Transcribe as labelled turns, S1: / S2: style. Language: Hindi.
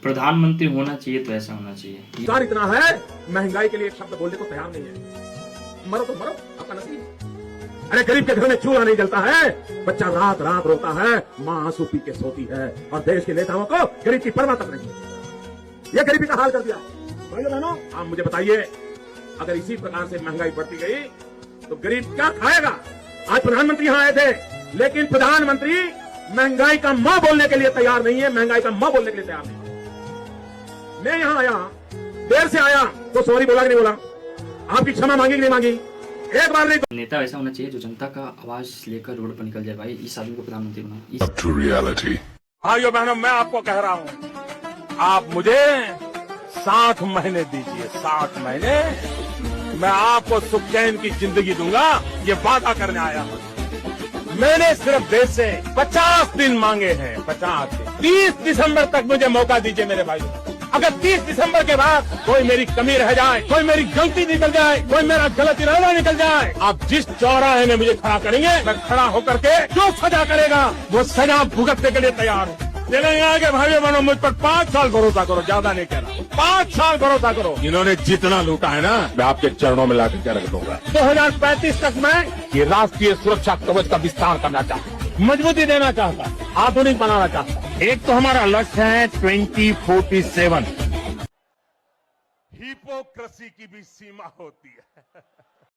S1: प्रधानमंत्री होना चाहिए तो ऐसा होना चाहिए।
S2: विचार इतना है, महंगाई के लिए एक शब्द बोलने को तैयार नहीं है। मरो तो मरो, आपका नसीब। अरे गरीब के घर में चूल्हा नहीं जलता है, बच्चा रात रात रोता है, माँ आंसू पी के सोती है, और देश के नेताओं को गरीब की परवाह तक नहीं है। ये गरीबी का हाल कर दिया। भाइयों बहनों, आप मुझे बताइए, अगर इसी प्रकार से महंगाई बढ़ती गई तो गरीब क्या खाएगा? आज प्रधानमंत्री यहाँ आए थे, लेकिन प्रधानमंत्री महंगाई का मां बोलने के लिए तैयार नहीं है, महंगाई का मां बोलने के लिए तैयार नहीं है। मैं यहाँ आया, देर से आया, तो सॉरी बोला कि नहीं बोला? आपकी क्षमा मांगी कि नहीं मांगी? एक बार नहीं।
S1: नेता ऐसा होना चाहिए जो जनता का आवाज लेकर रोड पर निकल जाए। भाई इस आदमी को प्रधानमंत्री बनाओ।
S2: भाइयों बहनों, मैं आपको कह रहा हूँ, आप मुझे 60 महीने दीजिए, 60 महीने मैं आपको सुख चैन की जिंदगी दूंगा, ये वादा करने आया हूँ। मैंने सिर्फ देश से 50 दिन मांगे हैं, 50 दिन। 30 दिसंबर तक मुझे मौका दीजिए मेरे भाइयों। अगर 30 दिसंबर के बाद कोई मेरी कमी रह जाए, कोई मेरी गलती निकल जाए, कोई मेरा गलत इरादा निकल जाए, आप जिस चौराहे में मुझे खड़ा करेंगे, मैं खड़ा होकर के जो सजा करेगा वो सजा भुगतने के लिए तैयार हूँ। चलेंगे आगे भाइयों बहनों, मुझ पर 5 साल भरोसा करो, ज्यादा नहीं कह रहा, 5 साल भरोसा करो। इन्होंने जितना लूटा है ना, मैं आपके चरणों में लाकर के रख दूंगा। 2035 तक मैं ये राष्ट्रीय सुरक्षा कवच का विस्तार करना चाहता हूँ, मजबूती देना चाहता हूँ, आधुनिक बनाना चाहता हूँ। एक तो हमारा लक्ष्य है 2047। हिपोक्रेसी की भी सीमा होती है।